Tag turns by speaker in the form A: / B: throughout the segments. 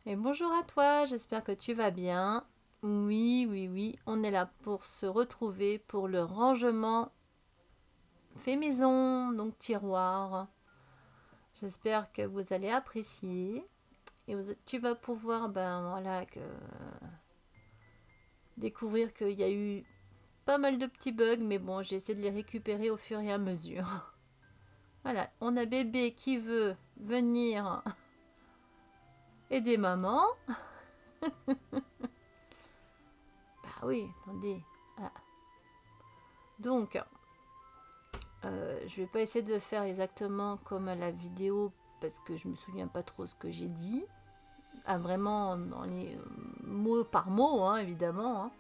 A: Et bonjour à toi, j'espère que tu vas bien. Oui, oui, oui, on est là pour se retrouver pour le rangement fait maison, donc tiroir. J'espère que vous allez apprécier et tu vas pouvoir découvrir qu'il y a eu pas mal de petits bugs, mais bon, j'ai essayé de les récupérer au fur et à mesure. Voilà, on a bébé qui veut venir aider maman. Bah oui, attendez. Ah. Donc, je vais pas essayer de faire exactement comme à la vidéo parce que je me souviens pas trop ce que j'ai dit. Ah, vraiment dans les mots par mot, hein, évidemment. Hein.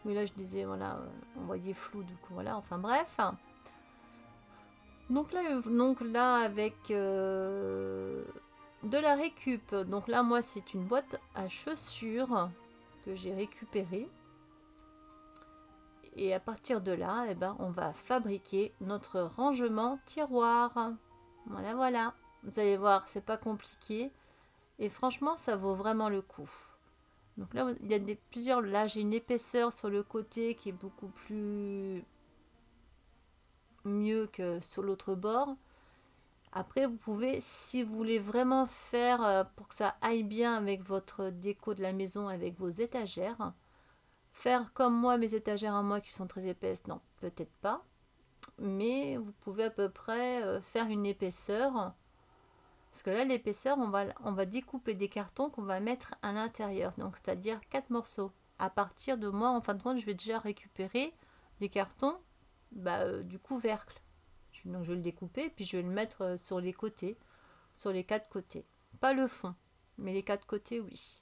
A: Mais là, je disais, voilà, on voyait flou, du coup, voilà, enfin bref. Donc là avec de la récup. Donc là, moi, c'est une boîte à chaussures que j'ai récupérée. Et à partir de là, eh ben, on va fabriquer notre rangement tiroir. Voilà, voilà. Vous allez voir, c'est pas compliqué. Et franchement, ça vaut vraiment le coup. Donc là, il y a plusieurs. Là, j'ai une épaisseur sur le côté qui est beaucoup plus mieux que sur l'autre bord. Après, vous pouvez, si vous voulez vraiment faire pour que ça aille bien avec votre déco de la maison, avec vos étagères, faire comme moi, mes étagères à moi qui sont très épaisses, non, peut-être pas. Mais vous pouvez à peu près faire une épaisseur. Parce que là, l'épaisseur, on va découper des cartons qu'on va mettre à l'intérieur. Donc, c'est-à-dire 4 morceaux. À partir de moi, en fin de compte, je vais déjà récupérer des cartons du couvercle. Donc, je vais le découper, puis je vais le mettre sur les côtés, sur les 4 côtés. Pas le fond, mais les 4 côtés, oui.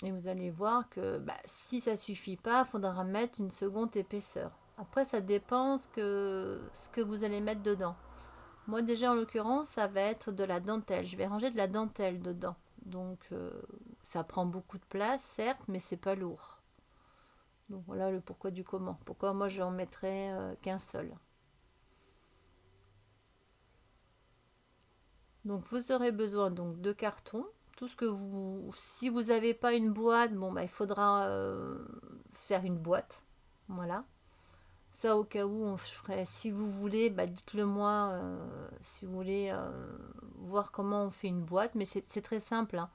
A: Et vous allez voir que si ça suffit pas, il faudra mettre une seconde épaisseur. Après, ça dépend ce que vous allez mettre dedans. Moi déjà en l'occurrence ça va être de la dentelle. Je vais ranger de la dentelle dedans. Donc ça prend beaucoup de place certes mais c'est pas lourd. Donc voilà le pourquoi du comment. Pourquoi moi je en mettrais qu'un seul. Donc vous aurez besoin donc de carton. Tout ce que vous... Si vous n'avez pas une boîte, il faudra faire une boîte. Voilà. Ça au cas où on ferait. Si vous voulez, dites-le moi si vous voulez voir comment on fait une boîte. Mais c'est très simple. Hein.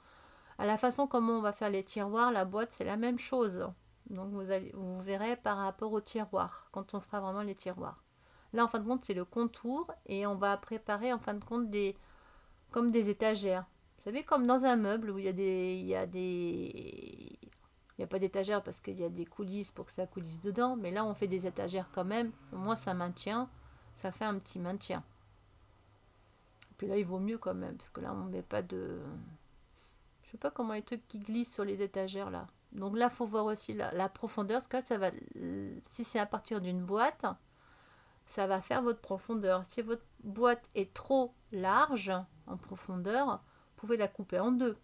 A: À la façon comment on va faire les tiroirs, la boîte c'est la même chose. Donc vous verrez par rapport au tiroir, quand on fera vraiment les tiroirs. Là en fin de compte c'est le contour et on va préparer en fin de compte comme des étagères. Vous savez comme dans un meuble où il n'y a pas d'étagère parce qu'il y a des coulisses pour que ça coulisse dedans, mais là on fait des étagères quand même. Au moins ça maintient, ça fait un petit maintien. Puis là il vaut mieux quand même parce que là on met pas de... Je sais pas comment les trucs qui glissent sur les étagères là. Donc là, faut voir aussi la profondeur. Parce que là, si c'est à partir d'une boîte, ça va faire votre profondeur. Si votre boîte est trop large en profondeur, vous pouvez la couper en deux.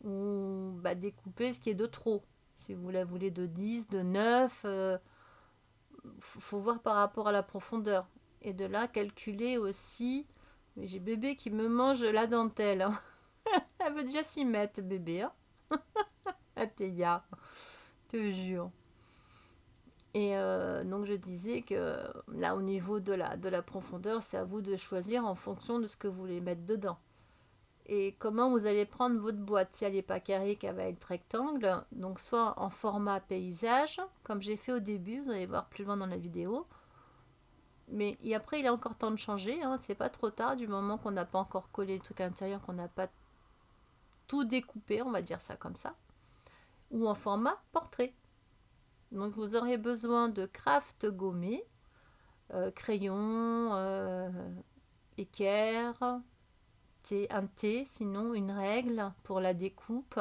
A: Ou découper ce qui est de trop. Si vous la voulez de 10, de 9, faut voir par rapport à la profondeur. Et de là, calculer aussi. Mais j'ai bébé qui me mange la dentelle. Hein. Elle veut déjà s'y mettre, bébé. Hein. Athéia, je te jure. Et donc je disais que là au niveau de la profondeur, c'est à vous de choisir en fonction de ce que vous voulez mettre dedans. Et comment vous allez prendre votre boîte. Si elle n'est pas carrée, qu'elle va être rectangle, donc soit en format paysage, comme j'ai fait au début, vous allez voir plus loin dans la vidéo. Mais après, il est encore temps de changer, hein, c'est pas trop tard du moment qu'on n'a pas encore collé le truc à l'intérieur, qu'on n'a pas tout découpé, on va dire ça comme ça. Ou en format portrait. Donc vous aurez besoin de craft gommé, crayon, équerre, un T, sinon une règle pour la découpe.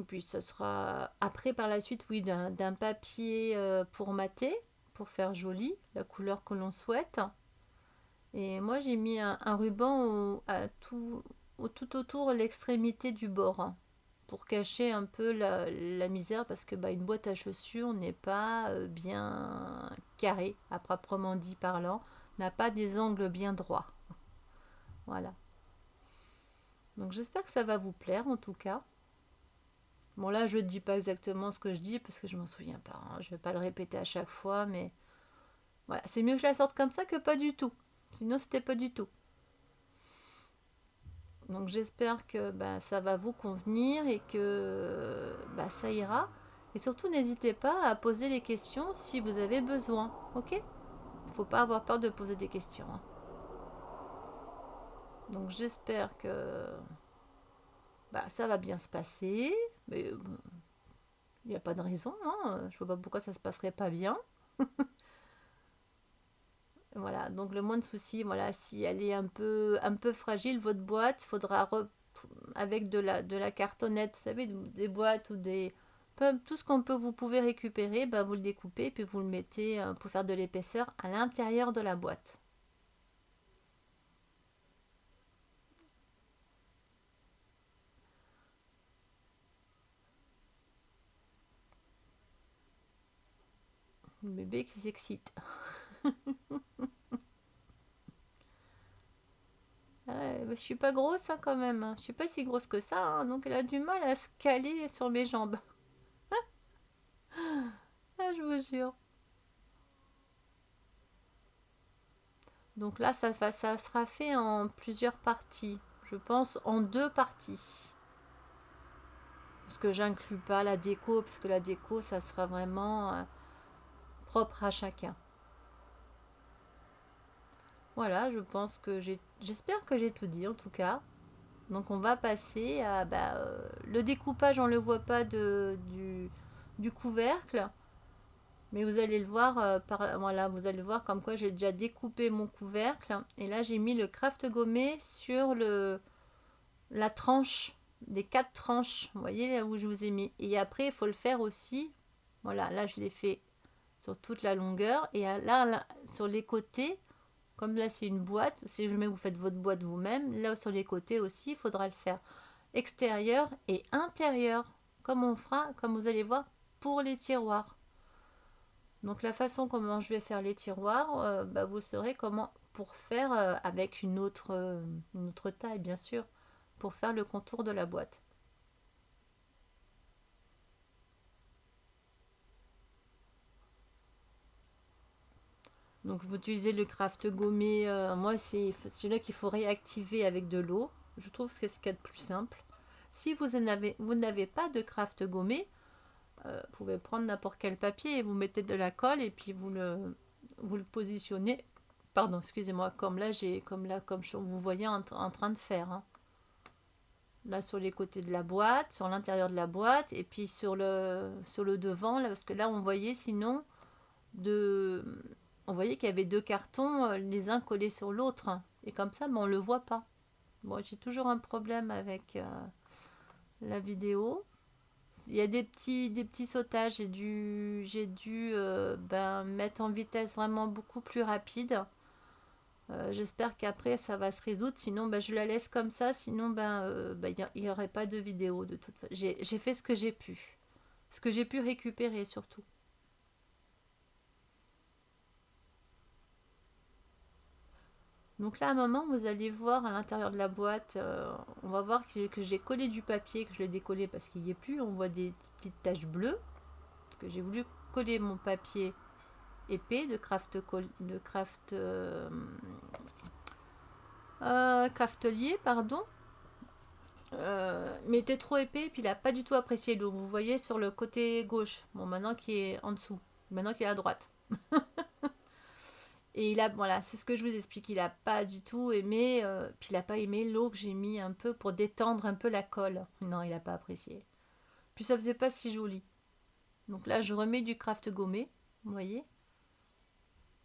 A: Puis ce sera après par la suite, oui, d'un papier pour mater, pour faire joli, la couleur que l'on souhaite. Et moi j'ai mis un ruban tout autour l'extrémité du bord pour cacher un peu la misère parce que une boîte à chaussures n'est pas bien carrée à proprement dit parlant, n'a pas des angles bien droits. Voilà. Donc j'espère que ça va vous plaire en tout cas. Bon là je ne dis pas exactement ce que je dis parce que je m'en souviens pas, hein. Je vais pas le répéter à chaque fois, mais voilà, c'est mieux que je la sorte comme ça que pas du tout. Sinon c'était pas du tout. Donc j'espère que ça va vous convenir et que ça ira. Et surtout n'hésitez pas à poser les questions si vous avez besoin. Ok? Il ne faut pas avoir peur de poser des questions, hein. Donc j'espère que ça va bien se passer. Mais il n'y a pas de raison, hein. Je vois pas pourquoi ça se passerait pas bien. Voilà, donc le moins de soucis, voilà, si elle est un peu fragile, votre boîte, il faudra avec de la cartonnette, vous savez, des boîtes ou tout ce vous pouvez récupérer, vous le découpez puis vous le mettez pour faire de l'épaisseur à l'intérieur de la boîte. Le bébé qui s'excite. Je suis pas grosse hein, quand même, hein. Je suis pas si grosse que ça, hein, donc elle a du mal à se caler sur mes jambes. Ah, je vous jure. Donc là, ça sera fait en plusieurs parties. Je pense en 2 parties. Parce que j'inclus pas la déco, parce que la déco, ça sera vraiment propre à chacun. Voilà, je pense que j'espère que j'ai tout dit en tout cas. Donc on va passer à le découpage, on ne le voit pas du couvercle. Mais vous allez le voir, voilà, vous allez voir comme quoi j'ai déjà découpé mon couvercle. Et là, j'ai mis le craft gommé sur la tranche, les 4 tranches. Vous voyez là où je vous ai mis. Et après, il faut le faire aussi. Voilà, là, je l'ai fait sur toute la longueur. Et là, sur les côtés, comme là, c'est une boîte. Si jamais vous faites votre boîte vous-même, là, sur les côtés aussi, il faudra le faire extérieur et intérieur. Comme on fera, comme vous allez voir, pour les tiroirs. Donc la façon comment je vais faire les tiroirs, vous saurez comment pour faire avec une autre taille bien sûr, pour faire le contour de la boîte. Donc vous utilisez le craft gommé, moi c'est celui-là qu'il faut réactiver avec de l'eau. Je trouve que c'est ce qu'il y a de plus simple. Si vous n'avez pas de craft gommé, vous pouvez prendre n'importe quel papier et vous mettez de la colle et puis vous le positionnez. Pardon, excusez-moi, comme vous voyez en train de faire, hein. Là sur les côtés de la boîte, sur l'intérieur de la boîte et puis sur le devant là, parce que là on voyait sinon on voyait qu'il y avait 2 cartons les uns collés sur l'autre, hein. Et comme ça on le voit pas. Bon, j'ai toujours un problème avec la vidéo. Il y a des petits sautages, j'ai dû mettre en vitesse vraiment beaucoup plus rapide. J'espère qu'après ça va se résoudre, sinon je la laisse comme ça, sinon il n'y aurait pas de vidéo de toute façon. J'ai fait ce que j'ai pu récupérer surtout. Donc là à un moment vous allez voir à l'intérieur de la boîte, on va voir que j'ai collé du papier, que je l'ai décollé parce qu'il n'y est plus, on voit des petites taches bleues, que j'ai voulu coller mon papier épais de craftelier, pardon. Mais il était trop épais et puis il n'a pas du tout apprécié l'eau. Vous voyez sur le côté gauche, bon maintenant qui est en dessous, maintenant qui est à droite. Et voilà, c'est ce que je vous explique, il n'a pas du tout aimé, puis il n'a pas aimé l'eau que j'ai mis un peu pour détendre un peu la colle. Non, il n'a pas apprécié. Puis ça faisait pas si joli. Donc là je remets du craft gommé, vous voyez.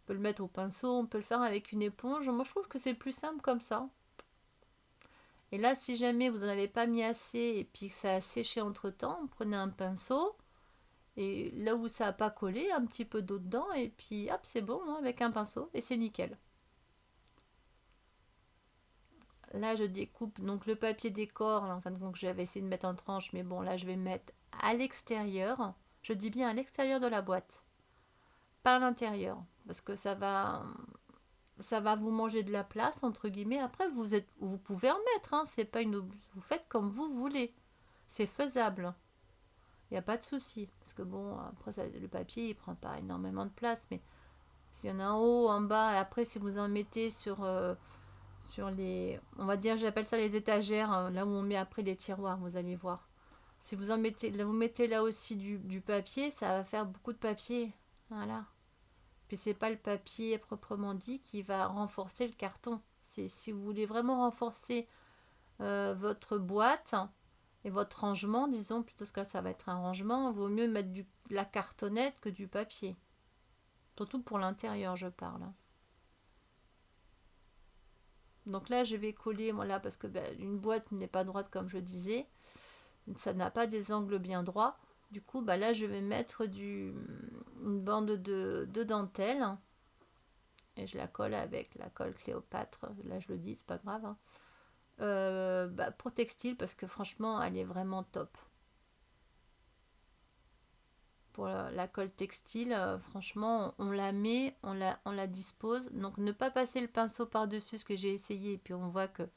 A: On peut le mettre au pinceau, on peut le faire avec une éponge. Moi je trouve que c'est plus simple comme ça. Et là, si jamais vous n'en avez pas mis assez et puis que ça a séché entre temps, prenez un pinceau et là où ça n'a pas collé, un petit peu d'eau dedans et puis hop, c'est bon hein, avec un pinceau et c'est nickel. Là, je découpe donc le papier décor, là, en fin de compte, j'avais essayé de mettre en tranche, mais bon, là, je vais mettre à l'extérieur. Je dis bien à l'extérieur de la boîte, pas à l'intérieur, parce que ça va ça va vous manger de la place, entre guillemets. Après, vous pouvez en mettre, hein, c'est pas vous faites comme vous voulez. C'est faisable. Il n'y a pas de souci. Parce que bon, après, le papier, il prend pas énormément de place. Mais s'il y en a en haut, en bas, et après, si vous en mettez sur les... On va dire, j'appelle ça les étagères, là où on met après les tiroirs, vous allez voir. Si vous en mettez, vous mettez là aussi du papier, ça va faire beaucoup de papier. Voilà. Puis c'est pas le papier proprement dit qui va renforcer le carton. C'est si vous voulez vraiment renforcer votre boîte et votre rangement, disons, plutôt que ça va être un rangement, il vaut mieux mettre de la cartonnette que du papier. Surtout pour l'intérieur, je parle. Donc là, je vais coller, voilà, parce que une boîte n'est pas droite comme je disais. Ça n'a pas des angles bien droits. Du coup, là, je vais mettre une bande de dentelle. Et je la colle avec la colle Cléopâtre. Là, je le dis, c'est pas grave. Hein. Pour textile, parce que franchement, elle est vraiment top. Pour la colle textile, franchement, on la met, on la dispose. Donc, ne pas passer le pinceau par-dessus, ce que j'ai essayé. Et puis, on voit que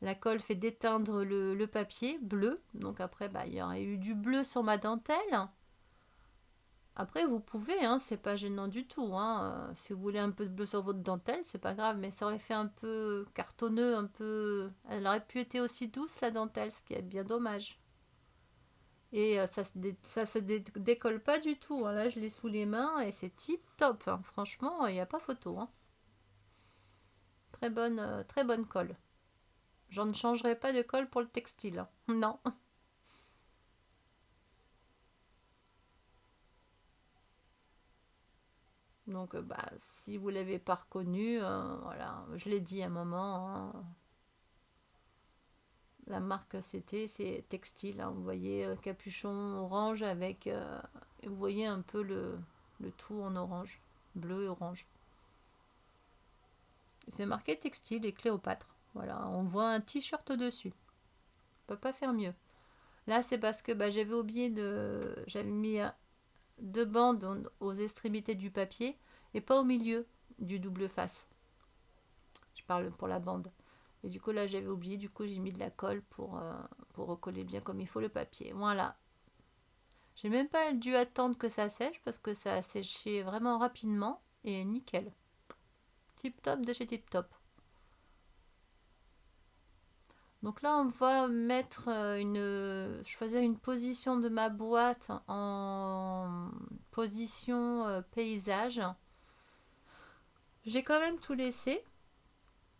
A: la colle fait déteindre le papier bleu. Donc, après, il y aurait eu du bleu sur ma dentelle. Après, vous pouvez, hein, c'est pas gênant du tout. Hein. Si vous voulez un peu de bleu sur votre dentelle, c'est pas grave, mais ça aurait fait un peu cartonneux, un peu. Elle aurait pu être aussi douce la dentelle, ce qui est bien dommage. Et ça se décolle pas du tout. Hein. Là, je l'ai sous les mains et c'est tip top. Hein. Franchement, il n'y a pas photo. Hein. Très bonne colle. J'en ne changerai pas de colle pour le textile. Hein. Non. Donc, si vous l'avez pas reconnu, voilà, je l'ai dit à un moment, hein, la marque c'est textile. Hein, vous voyez capuchon orange avec, et vous voyez un peu le tout en orange, bleu et orange. C'est marqué textile et Cléopâtre. Voilà, on voit un t-shirt au-dessus. On peut pas faire mieux. Là, c'est parce que j'avais mis deux bandes aux extrémités du papier et pas au milieu du double face. Je parle pour la bande. Et du coup, là, j'avais oublié. Du coup, j'ai mis de la colle pour recoller bien comme il faut le papier. Voilà. J'ai même pas dû attendre que ça sèche parce que ça a séché vraiment rapidement et nickel. Tip top de chez Tip Top. Donc là, on va mettre choisir une position de ma boîte en position paysage. J'ai quand même tout laissé.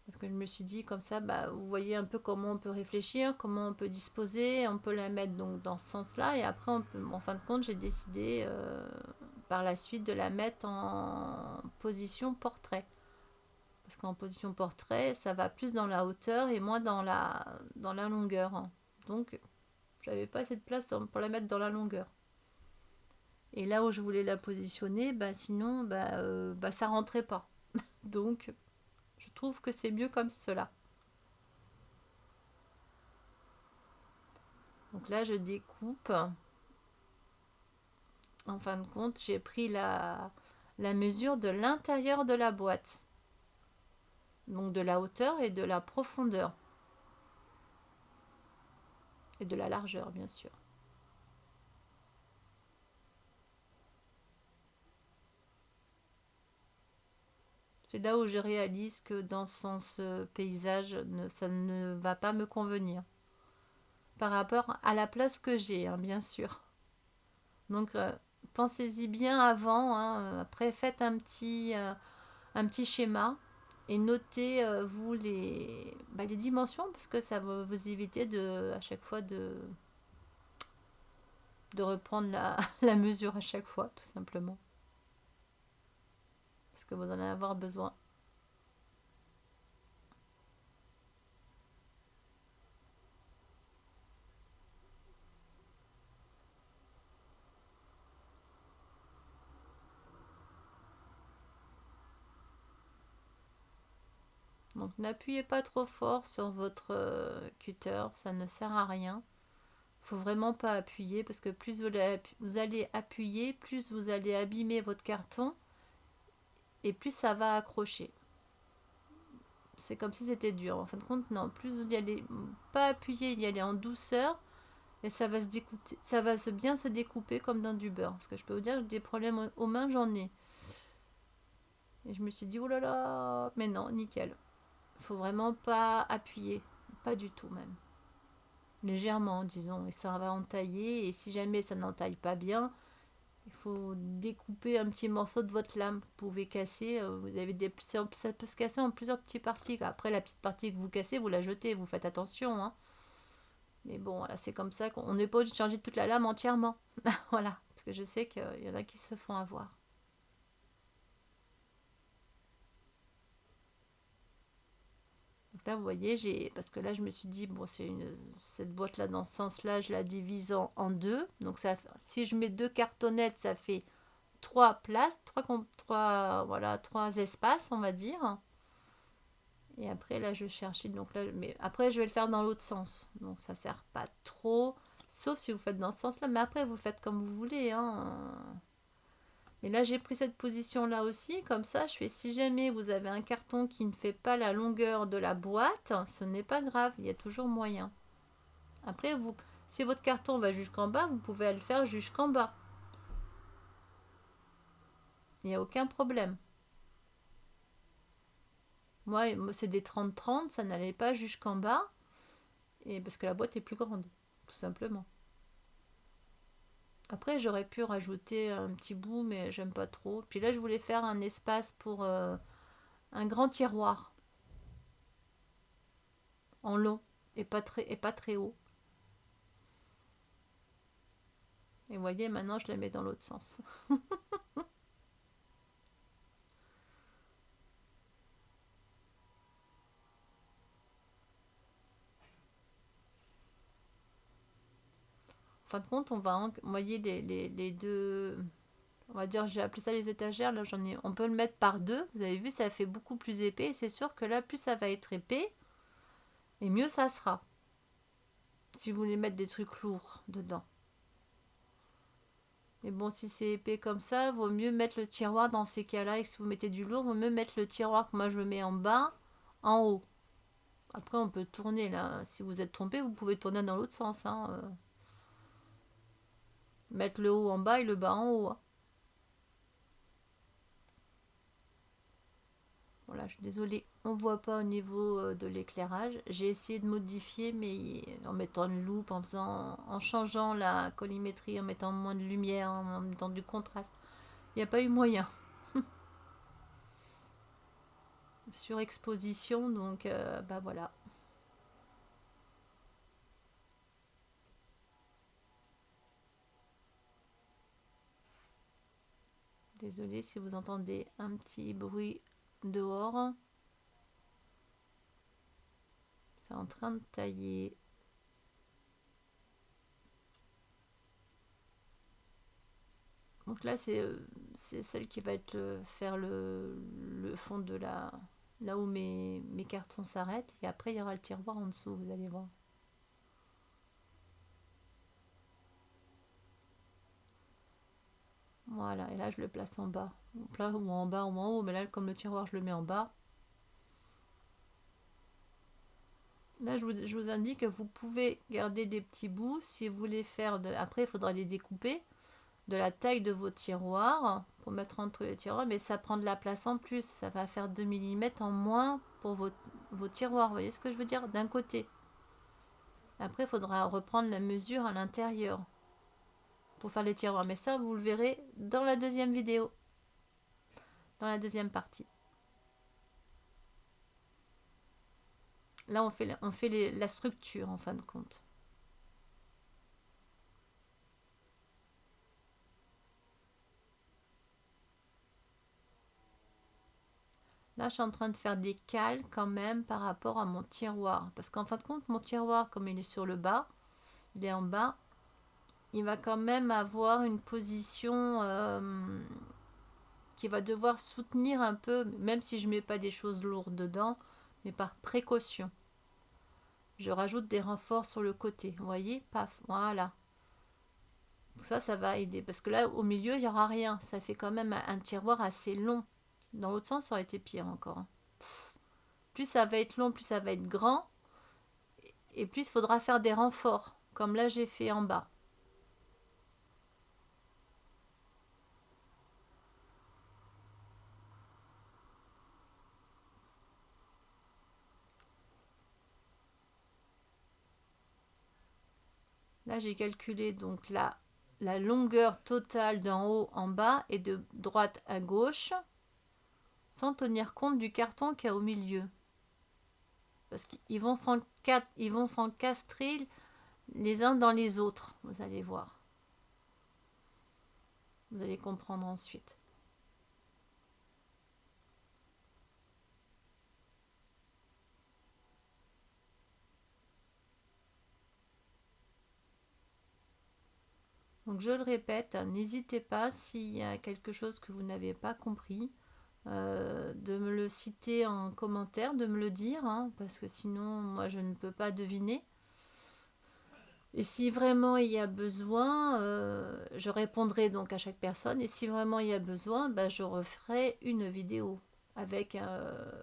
A: Parce que je me suis dit comme ça, vous voyez un peu comment on peut réfléchir, comment on peut disposer, on peut la mettre donc dans ce sens-là. Et après, en fin de compte, j'ai décidé par la suite de la mettre en position portrait. Parce qu'en position portrait, ça va plus dans la hauteur et moins dans la longueur. Donc, j'avais pas assez de place pour la mettre dans la longueur. Et là où je voulais la positionner, sinon, ça rentrait pas. Donc, je trouve que c'est mieux comme cela. Donc là, je découpe. En fin de compte, j'ai pris la mesure de l'intérieur de la boîte. Donc de la hauteur et de la profondeur. Et de la largeur, bien sûr. C'est là où je réalise que dans ce sens paysage, ça ne va pas me convenir. Par rapport à la place que j'ai, hein, bien sûr. Donc, pensez-y bien avant. Hein. Après, faites un petit schéma et notez vous les dimensions parce que ça va vous éviter à chaque fois de reprendre la mesure à chaque fois, tout simplement. Parce que vous en allez avoir besoin. Donc n'appuyez pas trop fort sur votre cutter, ça ne sert à rien. Il faut vraiment pas appuyer parce que plus vous allez appuyer, plus vous allez abîmer votre carton et plus ça va accrocher. c'est comme si c'était dur. En fin de compte, non. Plus vous y allez pas appuyer, y aller en douceur. Et ça va se découper, ça va bien se découper comme dans du beurre. Parce que je peux vous dire, des problèmes aux mains, j'en ai. Et je me suis dit, oh là là, mais non, nickel. Il faut vraiment pas appuyer, pas du tout même. Légèrement, disons, et ça va entailler. Et si jamais ça n'entaille pas bien, il faut découper un petit morceau de votre lame. Vous pouvez casser, vous avez ça peut se casser en plusieurs petites parties. Après, la petite partie que vous cassez, vous la jetez, vous faites attention, hein. Mais bon, voilà, c'est comme ça qu'on n'est pas obligé de changer toute la lame entièrement. Voilà, parce que je sais qu'il y en a qui se font avoir. Donc là, vous voyez, parce que là, je me suis dit, bon, cette boîte-là, dans ce sens-là, je la divise en deux. Donc, si je mets deux cartonnettes, ça fait trois places, trois espaces, on va dire. Et après, là, je cherchais. Donc là, mais après, je vais le faire dans l'autre sens. Donc, ça sert pas trop. Sauf si vous faites dans ce sens-là. Mais après, vous faites comme vous voulez, hein. Mais là, j'ai pris cette position-là aussi. Comme ça, je fais, si jamais vous avez un carton qui ne fait pas la longueur de la boîte, ce n'est pas grave. Il y a toujours moyen. Après, si votre carton va jusqu'en bas, vous pouvez le faire jusqu'en bas. Il n'y a aucun problème. Moi, c'est des 30-30, ça n'allait pas jusqu'en bas. Et parce que la boîte est plus grande, tout simplement. Après, j'aurais pu rajouter un petit bout, mais j'aime pas trop. Puis là, je voulais faire un espace pour un grand tiroir en long et pas très haut. Et vous voyez, maintenant, je la mets dans l'autre sens. En fin de compte, on va envoyer les deux. On va dire, j'ai appelé ça les étagères. Là, on peut le mettre par deux. Vous avez vu, ça fait beaucoup plus épais. Et c'est sûr que là, plus ça va être épais, et mieux ça sera. Si vous voulez mettre des trucs lourds dedans. Mais bon, si c'est épais comme ça, vaut mieux mettre le tiroir dans ces cas-là. Et si vous mettez du lourd, vaut mieux mettre le tiroir que moi je mets en bas, en haut. Après, on peut tourner là. Si vous êtes trompé, vous pouvez tourner dans l'autre sens, hein. Mettre le haut en bas et le bas en haut, hein. Voilà, je suis désolée, on voit pas au niveau de l'éclairage. J'ai essayé de modifier, mais en mettant une loupe, en changeant la collimétrie, en mettant moins de lumière, en mettant du contraste. Il n'y a pas eu moyen. Surexposition, donc bah voilà. Désolée si vous entendez un petit bruit dehors. C'est en train de tailler. Donc là, c'est celle qui va faire le fond de là où mes cartons s'arrêtent. Et après, il y aura le tiroir en dessous, vous allez voir. Voilà, et là, je le place en bas. Donc là, ou en bas ou en haut. Mais là, comme le tiroir, je le mets en bas. Là, je vous indique que vous pouvez garder des petits bouts. Si vous voulez faire Après, il faudra les découper de la taille de vos tiroirs pour mettre entre les tiroirs, mais ça prend de la place en plus. Ça va faire 2 mm en moins pour vos tiroirs. Vous voyez ce que je veux dire? D'un côté. Après, il faudra reprendre la mesure à l'intérieur pour faire les tiroirs. Mais ça, vous le verrez dans la deuxième vidéo, dans la deuxième partie. Là, on fait la structure en fin de compte. Là, je suis en train de faire des cales quand même par rapport à mon tiroir. Parce qu'en fin de compte, mon tiroir, comme il est sur le bas, il est en bas, il va quand même avoir une position qui va devoir soutenir un peu, même si je ne mets pas des choses lourdes dedans, mais par précaution. Je rajoute des renforts sur le côté. Vous voyez? Paf, voilà. Ça va aider. Parce que là, au milieu, il n'y aura rien. Ça fait quand même un tiroir assez long. Dans l'autre sens, ça aurait été pire encore. plus ça va être long, plus ça va être grand, et plus il faudra faire des renforts, comme là j'ai fait en bas. Là j'ai calculé donc la longueur totale d'en haut en bas et de droite à gauche, sans tenir compte du carton qu'il y a au milieu. Parce qu'ils vont s'encastrer les uns dans les autres, vous allez voir. Vous allez comprendre ensuite. Donc je le répète, n'hésitez pas s'il y a quelque chose que vous n'avez pas compris, de me le citer en commentaire, de me le dire, hein, parce que sinon moi je ne peux pas deviner. Et si vraiment il y a besoin, je répondrai donc à chaque personne. Et si vraiment il y a besoin, bah, je referai une vidéo avec, un-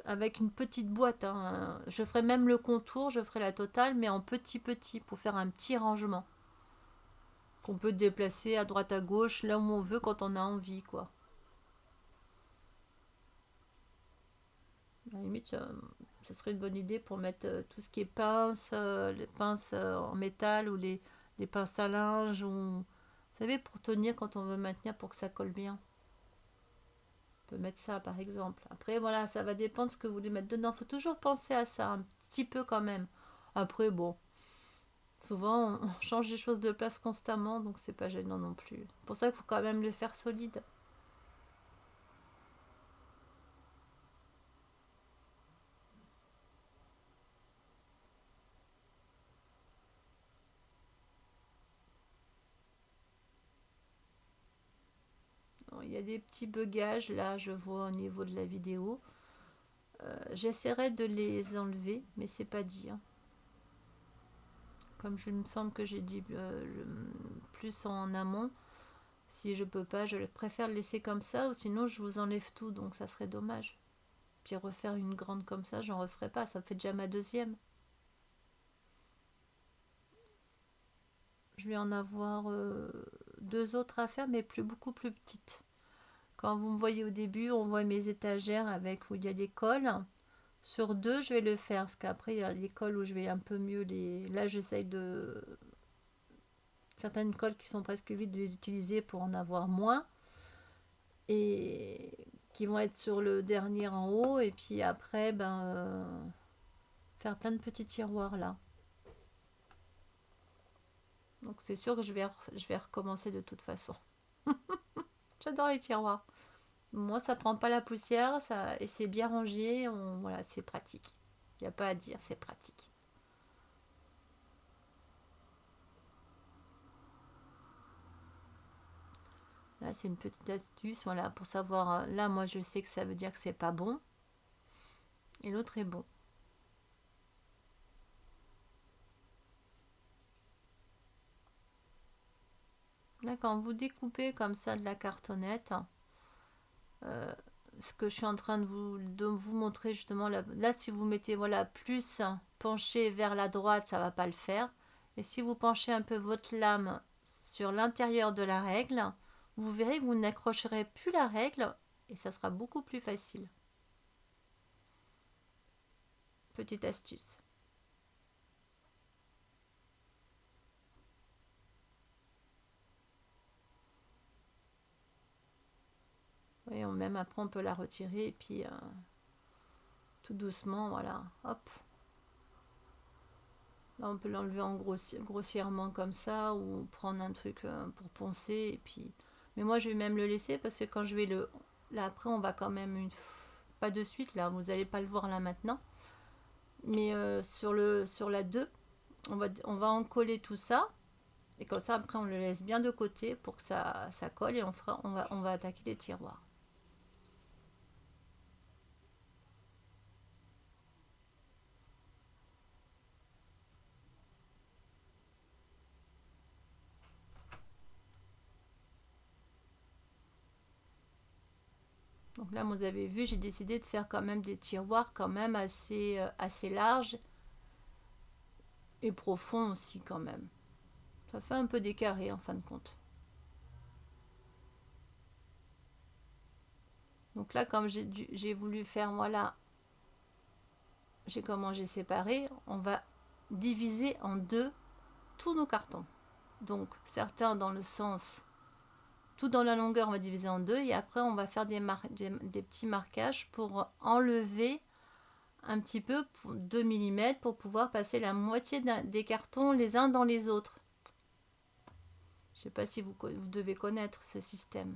A: avec une petite boîte, hein. Je ferai même le contour, je ferai la totale, mais en petit pour faire un petit rangement qu'on peut déplacer à droite à gauche, là où on veut quand on a envie, quoi. À la limite, ça serait une bonne idée pour mettre tout ce qui est pinces, les pinces en métal ou les pinces à linge, ou, vous savez, pour tenir quand on veut maintenir pour que ça colle bien. On peut mettre ça par exemple. Après, voilà, ça va dépendre de ce que vous voulez mettre dedans. Il faut toujours penser à ça, un petit peu quand même. Après, bon, souvent on change les choses de place constamment, donc c'est pas gênant non plus. C'est pour ça qu'il faut quand même le faire solide. Bon, il y a des petits bugages là, je vois au niveau de la vidéo. J'essaierai de les enlever, mais c'est pas dit, hein. Comme je me semble que j'ai dit plus en amont, si je peux pas, je préfère le laisser comme ça, ou sinon je vous enlève tout, donc ça serait dommage. Puis refaire une grande comme ça, j'en referai pas, ça fait déjà ma deuxième. Je vais en avoir deux autres à faire, mais beaucoup plus petites. Quand vous me voyez au début, on voit mes étagères avec où il y a des cols. Sur deux, je vais le faire, parce qu'après, il y a les cols où je vais un peu mieux les... Là, j'essaye de... Certaines cols qui sont presque vides, de les utiliser pour en avoir moins. Et qui vont être sur le dernier en haut. Et puis après, faire plein de petits tiroirs là. Donc c'est sûr que je vais recommencer de toute façon. J'adore les tiroirs. Moi, ça prend pas la poussière, ça, et c'est bien rangé. Voilà, c'est pratique. Il n'y a pas à dire, c'est pratique. Là, c'est une petite astuce, voilà, pour savoir. Là, moi, je sais que ça veut dire que c'est pas bon, et l'autre est bon. Là, quand vous découpez comme ça de la cartonnette, euh, ce que je suis en train de vous montrer justement, là, si vous mettez voilà plus penché vers la droite, ça va pas le faire. Et si vous penchez un peu votre lame sur l'intérieur de la règle, vous verrez que vous n'accrocherez plus la règle et ça sera beaucoup plus facile. Petite astuce. Et même après, on peut la retirer et puis tout doucement, voilà, hop. Là, on peut l'enlever en grossièrement comme ça ou prendre un truc pour poncer. Et puis... Mais moi, je vais même le laisser parce que quand je vais le... Là, après, on va quand même... Pas de suite, là, vous n'allez pas le voir là maintenant. Mais sur la 2, on va en coller tout ça. Et comme ça, après, on le laisse bien de côté pour que ça colle et on va attaquer les tiroirs. Donc là, vous avez vu, j'ai décidé de faire quand même des tiroirs quand même assez larges et profonds aussi quand même. Ça fait un peu des carrés en fin de compte. Donc là, comme j'ai voulu faire, voilà, j'ai séparé, on va diviser en deux tous nos cartons. Donc certains dans le sens, tout dans la longueur, on va diviser en deux et après on va faire des petits marquages pour enlever un petit peu 2 mm pour pouvoir passer la moitié des cartons les uns dans les autres. Je ne sais pas si vous devez connaître ce système.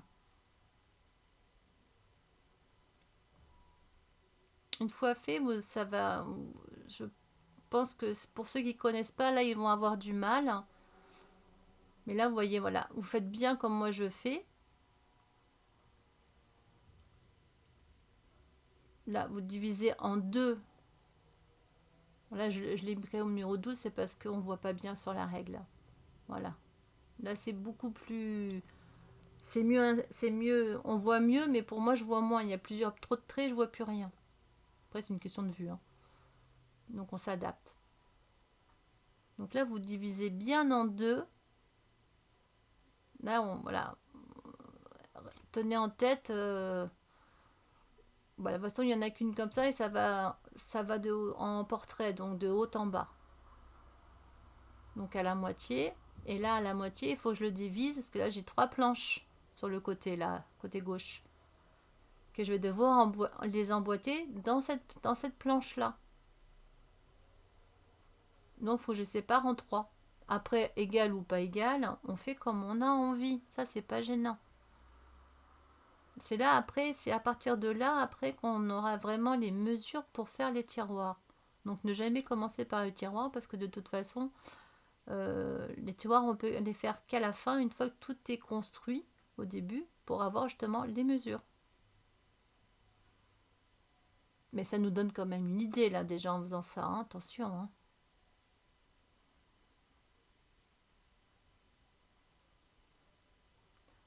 A: Une fois fait, ça va. Je pense que pour ceux qui ne connaissent pas, là, ils vont avoir du mal. Mais là, vous voyez, voilà, vous faites bien comme moi je fais. Là, vous divisez en deux. Là, je l'ai mis au numéro 12, c'est parce qu'on ne voit pas bien sur la règle. Voilà. Là, c'est beaucoup plus... C'est mieux, on voit mieux, mais pour moi, je vois moins. Il y a trop de traits, je vois plus rien. Après, c'est une question de vue. Hein. Donc, on s'adapte. Donc là, vous divisez bien en deux. Là, voilà. Tenez en tête... de toute façon, il n'y en a qu'une comme ça et ça va en portrait, donc de haut en bas. Donc à la moitié. Et là, à la moitié, il faut que je le divise parce que là, j'ai 3 planches sur le côté, là, côté gauche. Que je vais devoir les emboîter dans cette planche-là. Donc, il faut que je sépare en 3. Après, égal ou pas égal, on fait comme on a envie. Ça, c'est pas gênant. C'est à partir de là, après, qu'on aura vraiment les mesures pour faire les tiroirs. Donc, ne jamais commencer par le tiroir parce que de toute façon, les tiroirs, on peut les faire qu'à la fin, une fois que tout est construit au début, pour avoir justement les mesures. Mais ça nous donne quand même une idée, là, déjà, en faisant ça. Hein, attention. Hein.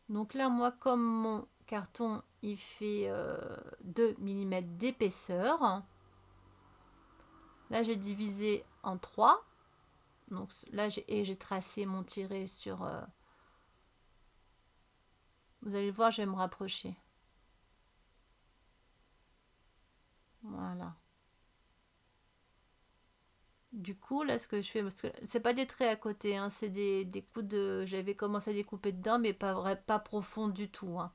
A: Donc là, moi, comme mon carton, il fait 2 mm d'épaisseur. Là, j'ai divisé en 3. Donc là, j'ai tracé mon tiret sur... vous allez voir, je vais me rapprocher. Voilà. Du coup, là, ce que je fais, parce que c'est pas des traits à côté, hein, c'est des coups de... J'avais commencé à découper dedans, mais pas profond du tout. Hein.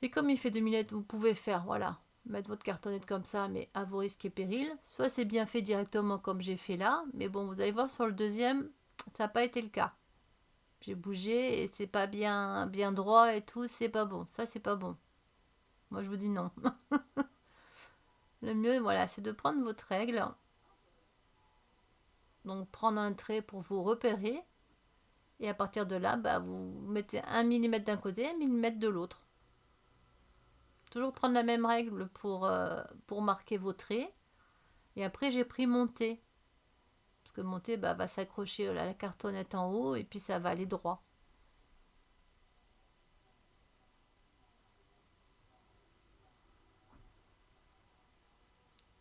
A: Et comme il fait 2 mm, vous pouvez faire, voilà, mettre votre cartonnette comme ça, mais à vos risques et périls. Soit c'est bien fait directement comme j'ai fait là, mais bon, vous allez voir sur le deuxième, ça n'a pas été le cas. J'ai bougé et c'est pas bien droit et tout, c'est pas bon. Ça, c'est pas bon. Moi, je vous dis non. Le mieux, voilà, c'est de prendre votre règle. Donc, prendre un trait pour vous repérer. Et à partir de là, vous mettez 1 mm d'un côté, 1 mm de l'autre. Toujours prendre la même règle pour marquer vos traits. Et après, j'ai pris mon T. Parce que mon T va s'accrocher à la cartonnette en haut et puis ça va aller droit.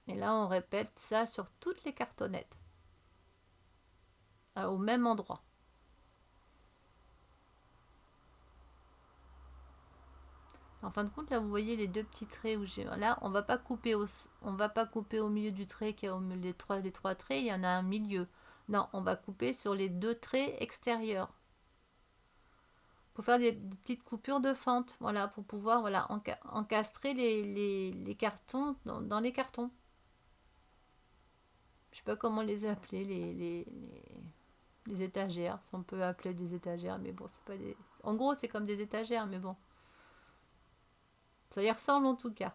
A: Et là, on répète ça sur toutes les cartonnettes. Au même endroit. En fin de compte, là, vous voyez les deux petits traits où j'ai... Là, on va pas couper au milieu du trait qui a les trois traits, il y en a un milieu. Non, on va couper sur les 2 traits extérieurs. Pour faire des petites coupures de fente, voilà, pour pouvoir encastrer les cartons dans les cartons. Je sais pas comment les appeler, les étagères. Si on peut appeler des étagères, mais bon, c'est pas des... En gros, c'est comme des étagères, mais bon. Ça y ressemble en tout cas.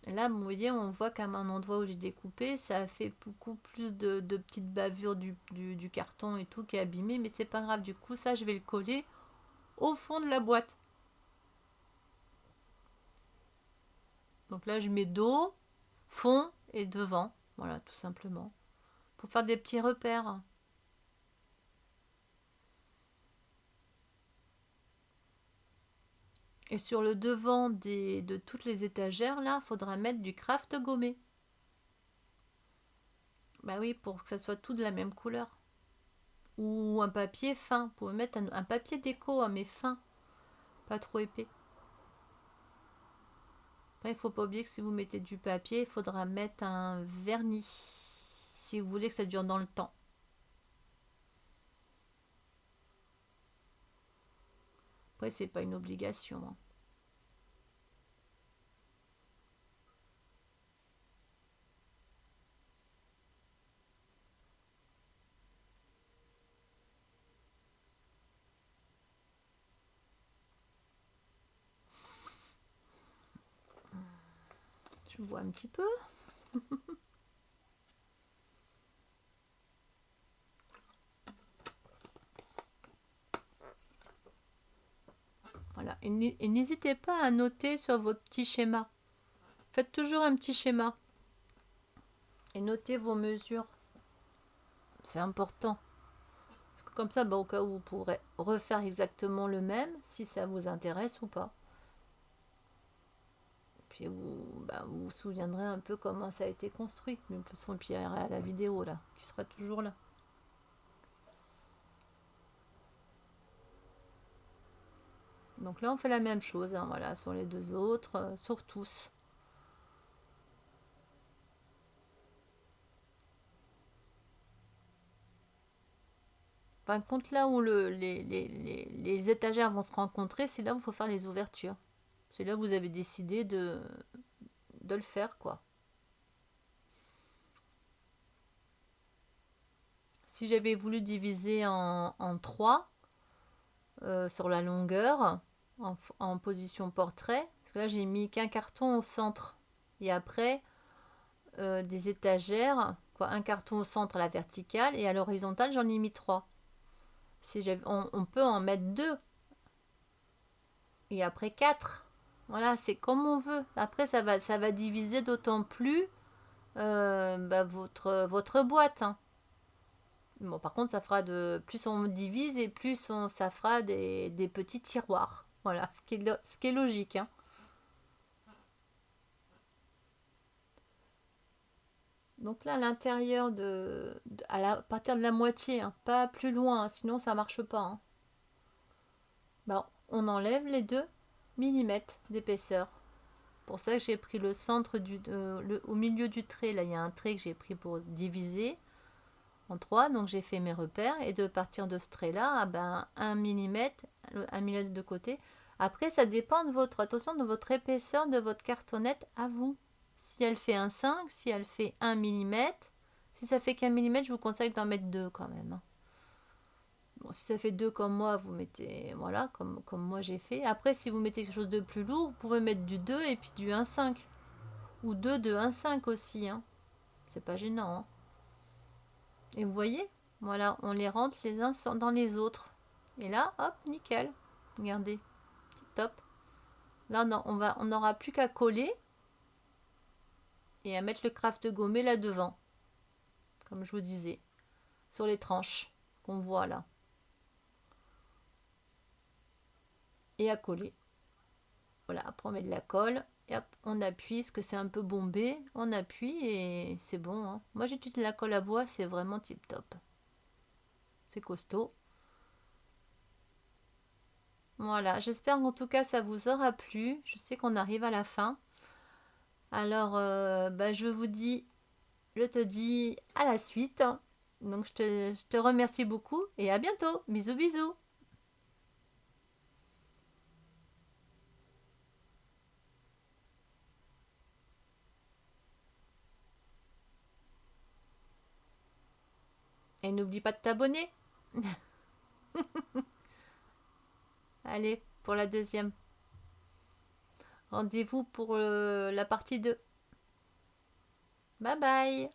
A: Là, vous voyez, on voit qu'à un endroit où j'ai découpé, ça a fait beaucoup plus de petites bavures du carton et tout qui est abîmé, mais c'est pas grave. Du coup, ça, je vais le coller au fond de la boîte. Donc là, je mets dos, fond et devant. Voilà, tout simplement. Pour faire des petits repères. Et sur le devant de toutes les étagères, là, il faudra mettre du craft gommé. Bah oui, pour que ça soit tout de la même couleur. Ou un papier fin. Vous pouvez mettre un papier déco, hein, mais fin. Pas trop épais. Après, il ne faut pas oublier que si vous mettez du papier, il faudra mettre un vernis. Si vous voulez que ça dure dans le temps. Après, c'est pas une obligation, hein. Je vois un petit peu. Voilà. Et n'hésitez pas à noter sur votre petit schéma. Faites toujours un petit schéma. Et notez vos mesures. C'est important. Parce que comme ça, bah, au cas où vous pourrez refaire exactement le même, si ça vous intéresse ou pas. Puis vous vous souviendrez un peu comment ça a été construit. Mais de toute façon, puis il y aura la vidéo là, qui sera toujours là. Donc là, on fait la même chose, hein, voilà, sur les deux autres, sur tous. Par contre, là où les étagères vont se rencontrer, c'est là où il faut faire les ouvertures. C'est là où vous avez décidé de le faire, quoi. Si j'avais voulu diviser en 3 sur la longueur, en position portrait, parce que là j'ai mis qu'un carton au centre. Et après, des étagères, quoi, un carton au centre à la verticale, et à l'horizontale j'en ai mis 3. Si on peut en mettre 2. Et après 4. Voilà, c'est comme on veut. Après, ça va diviser d'autant plus votre boîte, hein. Bon, par contre, ça fera plus on divise et plus ça fera des petits tiroirs. Voilà, ce qui est logique, hein. Donc là, à l'intérieur à partir de la moitié, hein, pas plus loin, hein, sinon ça marche pas, hein. Bah, on enlève les 2 mm d'épaisseur. Pour ça que j'ai pris le centre au milieu du trait. Là, il y a un trait que j'ai pris pour diviser en 3. Donc, j'ai fait mes repères. Et de partir de ce trait-là, 1 mm, 1 mm de côté. Après, ça dépend de attention, de votre épaisseur de votre cartonnette à vous. Si elle fait un 5, si elle fait 1 mm. Si ça fait qu'un millimètre, je vous conseille d'en mettre 2 quand même, hein. Bon, si ça fait 2 comme moi, vous mettez, voilà, comme moi j'ai fait. Après, si vous mettez quelque chose de plus lourd, vous pouvez mettre du 2 et puis du 1,5. Ou 2 de 1,5 aussi, hein. C'est pas gênant, hein. Et vous voyez, voilà, on les rentre les uns dans les autres. Et là, hop, nickel. Regardez, top. Là, non, on n'aura plus qu'à coller et à mettre le craft gommé là devant. Comme je vous disais, sur les tranches qu'on voit là. Et à coller. Voilà, après on met de la colle et hop, on appuie, parce que c'est un peu bombé, on appuie et c'est bon, hein. Moi j'utilise la colle à bois, c'est vraiment tip top. C'est costaud. Voilà, j'espère qu'en tout cas ça vous aura plu. Je sais qu'on arrive à la fin. Alors, je te dis à la suite. Donc je te remercie beaucoup et à bientôt. Bisous bisous. Et n'oublie pas de t'abonner. Allez, pour la deuxième. Rendez-vous pour la partie 2. Bye bye.